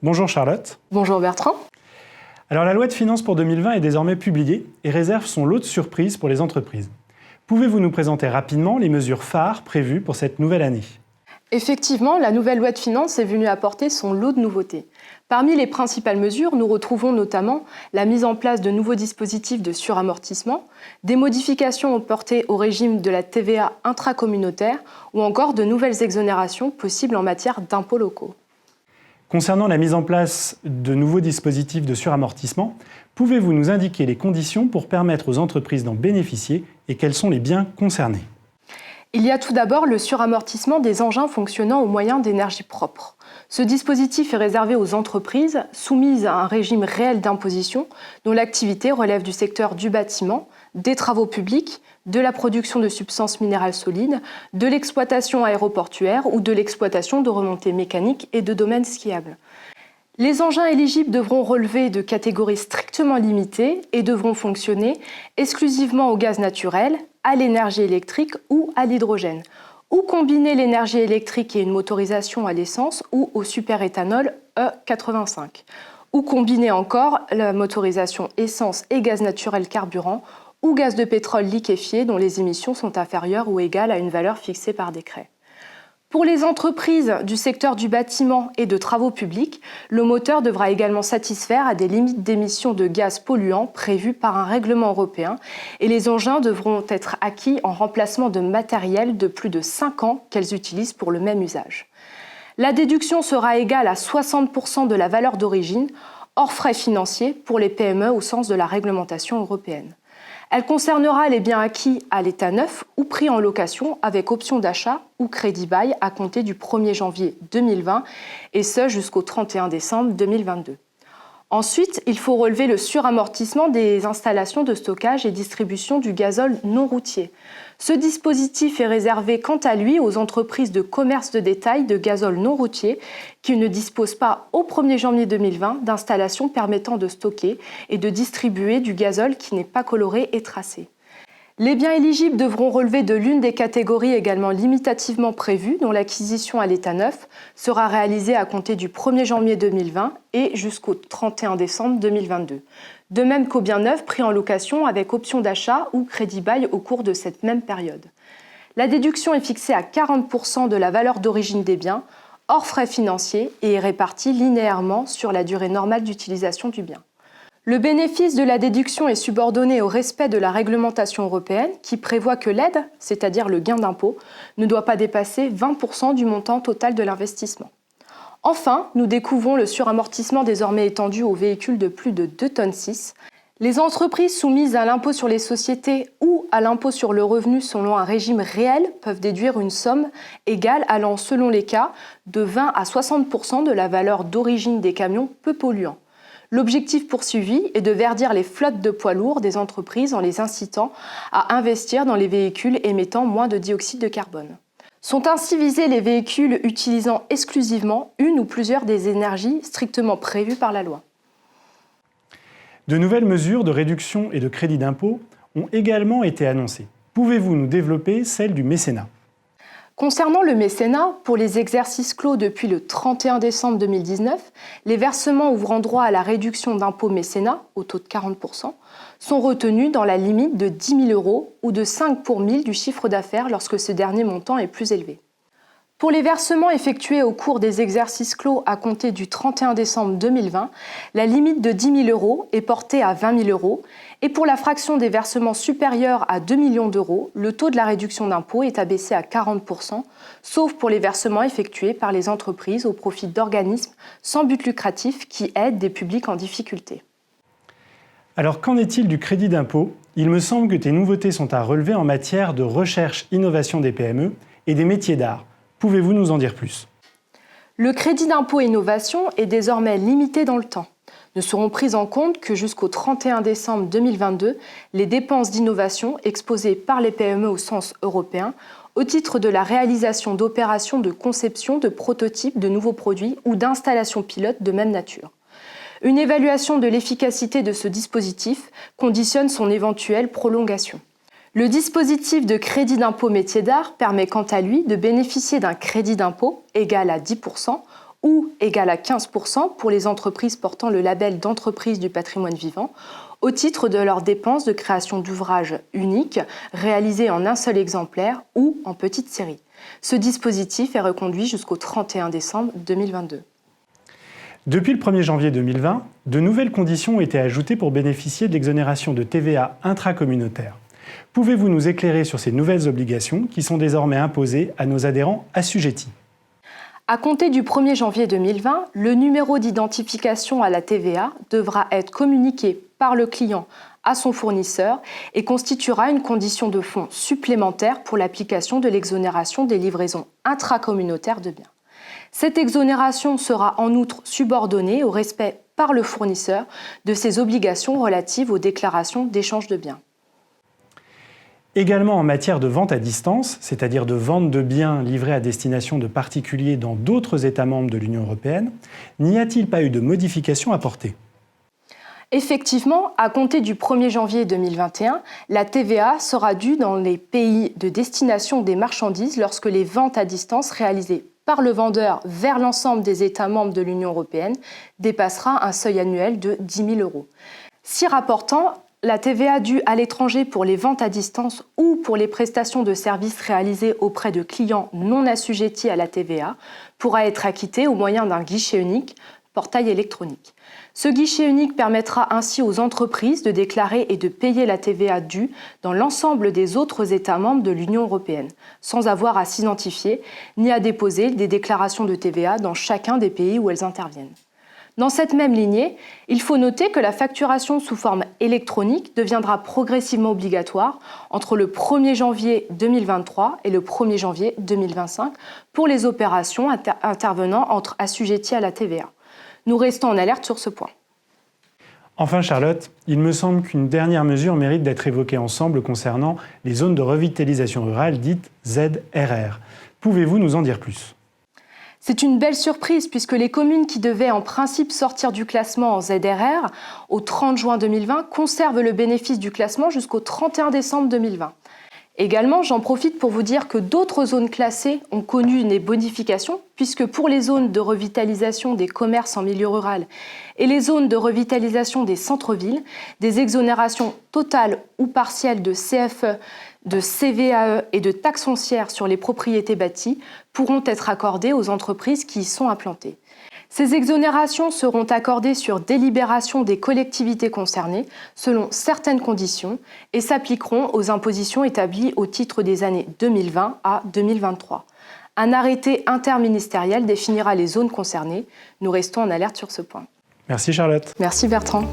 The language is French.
Bonjour Charlotte. Bonjour Bertrand. Alors la loi de finances pour 2020 est désormais publiée et réserve son lot de surprises pour les entreprises. Pouvez-vous nous présenter rapidement les mesures phares prévues pour cette nouvelle année ? Effectivement, la nouvelle loi de finances est venue apporter son lot de nouveautés. Parmi les principales mesures, nous retrouvons notamment la mise en place de nouveaux dispositifs de suramortissement, des modifications portées au régime de la TVA intracommunautaire ou encore de nouvelles exonérations possibles en matière d'impôts locaux. Concernant la mise en place de nouveaux dispositifs de suramortissement, pouvez-vous nous indiquer les conditions pour permettre aux entreprises d'en bénéficier et quels sont les biens concernés ? Il y a tout d'abord le suramortissement des engins fonctionnant au moyen d'énergie propre. Ce dispositif est réservé aux entreprises soumises à un régime réel d'imposition dont l'activité relève du secteur du bâtiment, des travaux publics, de la production de substances minérales solides, de l'exploitation aéroportuaire ou de l'exploitation de remontées mécaniques et de domaines skiables. Les engins éligibles devront relever de catégories strictement limitées et devront fonctionner exclusivement au gaz naturel, à l'énergie électrique ou à l'hydrogène, ou combiner l'énergie électrique et une motorisation à l'essence ou au superéthanol E85, ou combiner encore la motorisation essence et gaz naturel carburant ou gaz de pétrole liquéfié dont les émissions sont inférieures ou égales à une valeur fixée par décret. Pour les entreprises du secteur du bâtiment et de travaux publics, le moteur devra également satisfaire à des limites d'émissions de gaz polluants prévues par un règlement européen et les engins devront être acquis en remplacement de matériel de plus de 5 ans qu'elles utilisent pour le même usage. La déduction sera égale à 60% de la valeur d'origine, hors frais financiers pour les PME au sens de la réglementation européenne. Elle concernera les biens acquis à l'état neuf ou pris en location avec option d'achat ou crédit bail à compter du 1er janvier 2020 et ce jusqu'au 31 décembre 2022. Ensuite, il faut relever le suramortissement des installations de stockage et distribution du gazole non routier. Ce dispositif est réservé quant à lui aux entreprises de commerce de détail de gazole non routier qui ne disposent pas au 1er janvier 2020 d'installations permettant de stocker et de distribuer du gazole qui n'est pas coloré et tracé. Les biens éligibles devront relever de l'une des catégories également limitativement prévues, dont l'acquisition à l'état neuf sera réalisée à compter du 1er janvier 2020 et jusqu'au 31 décembre 2022. De même qu'aux biens neufs pris en location avec option d'achat ou crédit bail au cours de cette même période. La déduction est fixée à 40% de la valeur d'origine des biens, hors frais financiers, et est répartie linéairement sur la durée normale d'utilisation du bien. Le bénéfice de la déduction est subordonné au respect de la réglementation européenne qui prévoit que l'aide, c'est-à-dire le gain d'impôt, ne doit pas dépasser 20% du montant total de l'investissement. Enfin, nous découvrons le suramortissement désormais étendu aux véhicules de plus de 2,6 tonnes. Les entreprises soumises à l'impôt sur les sociétés ou à l'impôt sur le revenu selon un régime réel peuvent déduire une somme égale allant selon les cas de 20 à 60% de la valeur d'origine des camions peu polluants. L'objectif poursuivi est de verdir les flottes de poids lourds des entreprises en les incitant à investir dans les véhicules émettant moins de dioxyde de carbone. Sont ainsi visés les véhicules utilisant exclusivement une ou plusieurs des énergies strictement prévues par la loi. De nouvelles mesures de réduction et de crédit d'impôt ont également été annoncées. Pouvez-vous nous développer celle du mécénat ? Concernant le mécénat, pour les exercices clos depuis le 31 décembre 2019, les versements ouvrant droit à la réduction d'impôt mécénat, au taux de 40%, sont retenus dans la limite de 10 000 € ou de 5 pour 1000 du chiffre d'affaires lorsque ce dernier montant est plus élevé. Pour les versements effectués au cours des exercices clos à compter du 31 décembre 2020, la limite de 10 000 € est portée à 20 000 € et pour la fraction des versements supérieurs à 2 millions d'euros, le taux de la réduction d'impôt est abaissé à 40%, sauf pour les versements effectués par les entreprises au profit d'organismes sans but lucratif qui aident des publics en difficulté. Alors qu'en est-il du crédit d'impôt ? Il me semble que tes nouveautés sont à relever en matière de recherche-innovation des PME et des métiers d'art. Pouvez-vous nous en dire plus ? Le crédit d'impôt innovation est désormais limité dans le temps. Ne seront prises en compte que jusqu'au 31 décembre 2022 les dépenses d'innovation exposées par les PME au sens européen au titre de la réalisation d'opérations de conception de prototypes de nouveaux produits ou d'installations pilotes de même nature. Une évaluation de l'efficacité de ce dispositif conditionne son éventuelle prolongation. Le dispositif de crédit d'impôt métier d'art permet quant à lui de bénéficier d'un crédit d'impôt égal à 10% ou égal à 15% pour les entreprises portant le label d'entreprise du patrimoine vivant, au titre de leurs dépenses de création d'ouvrages uniques réalisés en un seul exemplaire ou en petite série. Ce dispositif est reconduit jusqu'au 31 décembre 2022. Depuis le 1er janvier 2020, de nouvelles conditions ont été ajoutées pour bénéficier de l'exonération de TVA intracommunautaire. Pouvez-vous nous éclairer sur ces nouvelles obligations qui sont désormais imposées à nos adhérents assujettis ? À compter du 1er janvier 2020, le numéro d'identification à la TVA devra être communiqué par le client à son fournisseur et constituera une condition de fonds supplémentaire pour l'application de l'exonération des livraisons intracommunautaires de biens. Cette exonération sera en outre subordonnée au respect par le fournisseur de ses obligations relatives aux déclarations d'échange de biens. Également en matière de vente à distance, c'est-à-dire de vente de biens livrés à destination de particuliers dans d'autres États membres de l'Union européenne, n'y a-t-il pas eu de modifications apportées ? Effectivement, à compter du 1er janvier 2021, la TVA sera due dans les pays de destination des marchandises lorsque les ventes à distance réalisées par le vendeur vers l'ensemble des États membres de l'Union européenne dépassera un seuil annuel de 10 000 €. Si rapportant, la TVA due à l'étranger pour les ventes à distance ou pour les prestations de services réalisées auprès de clients non assujettis à la TVA pourra être acquittée au moyen d'un guichet unique, portail électronique. Ce guichet unique permettra ainsi aux entreprises de déclarer et de payer la TVA due dans l'ensemble des autres États membres de l'Union européenne, sans avoir à s'identifier ni à déposer des déclarations de TVA dans chacun des pays où elles interviennent. Dans cette même lignée, il faut noter que la facturation sous forme électronique deviendra progressivement obligatoire entre le 1er janvier 2023 et le 1er janvier 2025 pour les opérations intervenant entre assujettis à la TVA. Nous restons en alerte sur ce point. Enfin Charlotte, il me semble qu'une dernière mesure mérite d'être évoquée ensemble concernant les zones de revitalisation rurale dites ZRR. Pouvez-vous nous en dire plus ? C'est une belle surprise puisque les communes qui devaient en principe sortir du classement en ZRR au 30 juin 2020 conservent le bénéfice du classement jusqu'au 31 décembre 2020. Également, j'en profite pour vous dire que d'autres zones classées ont connu des bonifications puisque pour les zones de revitalisation des commerces en milieu rural et les zones de revitalisation des centres-villes, des exonérations totales ou partielles de CFE, de CVAE et de taxes foncières sur les propriétés bâties pourront être accordées aux entreprises qui y sont implantées. Ces exonérations seront accordées sur délibération des collectivités concernées selon certaines conditions et s'appliqueront aux impositions établies au titre des années 2020 à 2023. Un arrêté interministériel définira les zones concernées. Nous restons en alerte sur ce point. Merci Charlotte. Merci Bertrand.